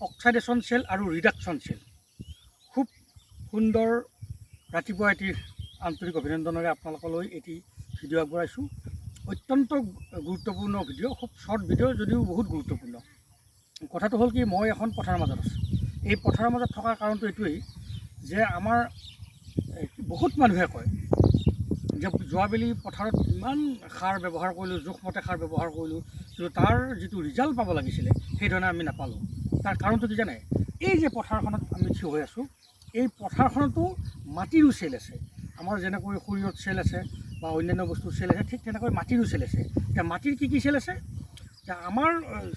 অক্সাইডেশ্যন cell আৰু reduction cell. খুব সুন্দৰ ৰাতিপুৱা এটি আন্তৰিক অভিনন্দনেৰে আপোনালোকলৈ এটি ভিডিঅ' আগবঢ়াইছোঁ। অত্যন্ত গুৰুত্বপূৰ্ণ ভিডিঅ', খুব শ্বৰ্ট ভিডিঅ' যদিও বহুত গুৰুত্বপূৰ্ণ। কথাটো হ'ল কি, মই এখন পথাৰৰ মাজত আছোঁ। এই পথাৰৰ মাজত থকাৰ কাৰণটো এইটোৱেই যে আমাৰ বহুত মানুহে কয় যে যোৱাবেলি পথাৰত ইমান সাৰ ব্যৱহাৰ কৰিলোঁ, জোখমতে সাৰ ব্যৱহাৰ কৰিলোঁ, কিন্তু তাৰ যিটো ৰিজাল্ট পাব লাগিছিলে সেইধৰণে আমি নাপালোঁ। তাৰ কাৰণটো কি জানে? এই যে পথাৰখনত আমি থিয় হৈ আছোঁ, এই পথাৰখনতো মাটিৰো চেল আছে। আমাৰ যেনেকৈ শৰীৰত চেল আছে বা অন্যান্য বস্তুৰ চেল আছে, ঠিক তেনেকৈ মাটিৰো চেল আছে। এতিয়া মাটিৰ কি কি চেল আছে? এতিয়া আমাৰ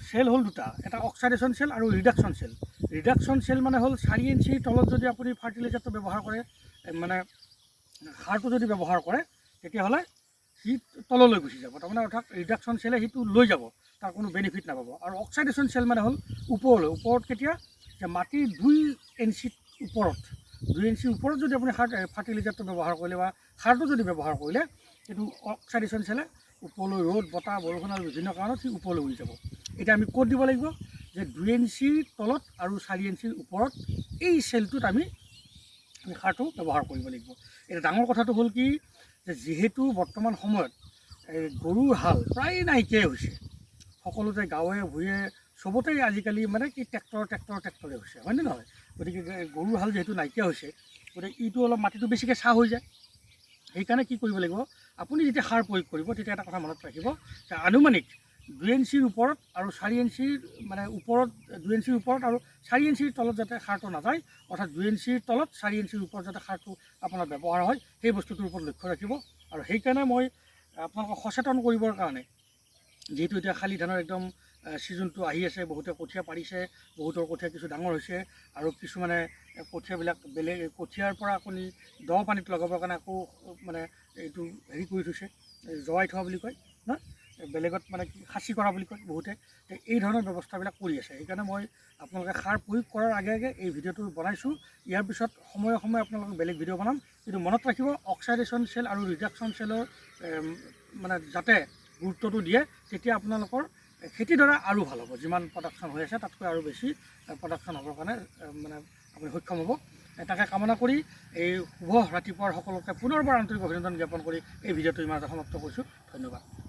চেল হ'ল দুটা, এটা অক্সাইডেশ্যন চেল আৰু ৰিডাকশ্যন চেল। ৰিডাকশ্যন চেল মানে হ'ল 4 ইঞ্চিৰ তলত যদি আপুনি ফাৰ্টিলাইজাৰটো ব্যৱহাৰ কৰে, মানে সাৰটো যদি ব্যৱহাৰ কৰে, তেতিয়াহ'লে সি তললৈ গুচি যাব। তাৰমানে অৰ্থাৎ ৰিডাকশ্যন চেলে সিটো লৈ যাব, তাৰ কোনো বেনিফিট নাপাব। আৰু অক্সাইডেশ্যন চেল মানে হ'ল ওপৰলৈ। ওপৰত কেতিয়া? যে মাটিৰ 2 ইঞ্চিৰ ওপৰত, 2 ইঞ্চিৰ ওপৰত যদি আপুনি ফাৰ্টিলাইজাৰটো ব্যৱহাৰ কৰিলে বা সাৰটো যদি ব্যৱহাৰ কৰিলে, সেইটো অক্সাইডেশ্যন চেলে ওপৰলৈ, ৰ'দ বতাহ বৰষুণ আৰু বিভিন্ন কাৰণত সি ওপৰলৈ উৰি যাব। এতিয়া আমি ক'ত দিব লাগিব? যে 2 ইঞ্চিৰ তলত আৰু 4 ইঞ্চিৰ ওপৰত এই চেলটোত আমি সাৰটো ব্যৱহাৰ কৰিব লাগিব। এতিয়া ডাঙৰ কথাটো হ'ল কি, যে যিহেতু বৰ্তমান সময়ত গৰুৰ হাল প্ৰায় নাইকিয়াই হৈছে, সকলোতে গাঁৱে ভূঞে চবতেই আজিকালি মানে কি ট্ৰেক্টৰে হৈছে, হয়নে নহয়? গতিকে গৰুৰ হাল যিহেতু নাইকিয়া হৈছে, গতিকে ইটো অলপ মাটিটো বেছিকৈ চাহ হৈ যায়। সেইকাৰণে কি কৰিব লাগিব, আপুনি যেতিয়া সাৰ প্ৰয়োগ কৰিব তেতিয়া এটা কথা মনত ৰাখিব, যে আনুমানিক 2 ইঞ্চিৰ ওপৰত আৰু 4 ইঞ্চিৰ মানে ওপৰত, 2 ইঞ্চিৰ ওপৰত আৰু 4 ইঞ্চিৰ তলত যাতে সাৰটো নাযায়, অৰ্থাৎ 2 ইঞ্চিৰ তলত 4 ইঞ্চিৰ ওপৰত যাতে সাৰটো আপোনাৰ ব্যৱহাৰ হয়, সেই বস্তুটোৰ ওপৰত লক্ষ্য ৰাখিব। আৰু সেইকাৰণে মই আপোনালোকক সচেতন কৰিবৰ কাৰণে, যিহেতু এতিয়া শালি ধানৰ একদম ছিজনটো আহি আছে, বহুতে কঠীয়া পাৰিছে, বহুতৰ কঠীয়া কিছু ডাঙৰ হৈছে, আৰু কিছুমানে কঠীয়াবিলাক বেলেগ কঠীয়াৰ পৰা আপুনি দ পানীত লগাবৰ কাৰণে আকৌ মানে এইটো হেৰি কৰি থৈছে, জোৱাই থোৱা বুলি কয় না, বেলেগত মানে কি খাচী কৰা বুলি কয় বহুতে। এই ধৰণৰ ব্যৱস্থাবিলাক কৰি আছে। সেইকাৰণে মই আপোনালোকে সাৰ প্ৰয়োগ কৰাৰ আগে আগে এই ভিডিঅ'টো বনাইছোঁ। ইয়াৰ পিছত সময়ে সময়ে আপোনালোকক বেলেগ ভিডিঅ' বনাম, কিন্তু মনত ৰাখিব অক্সাইডেশ্যন চেল আৰু ৰিডাকশ্যন চেলৰ মানে যাতে গুৰুত্বটো দিয়ে, তেতিয়া আপোনালোকৰ খেতিডৰা আৰু ভাল হ'ব। যিমান প্ৰডাকশ্যন হৈ আছে তাতকৈ আৰু বেছি প্ৰডাকশ্যন হ'বৰ কাৰণে মানে আপুনি সক্ষম হ'ব। তাকে কামনা কৰি এই শুভ ৰাতিপুৱাৰ সকলোকে পুনৰবাৰ আন্তৰিক অভিনন্দন জ্ঞাপন কৰি এই ভিডিঅ'টো ইমানতে সমাপ্ত কৰিছোঁ। ধন্যবাদ।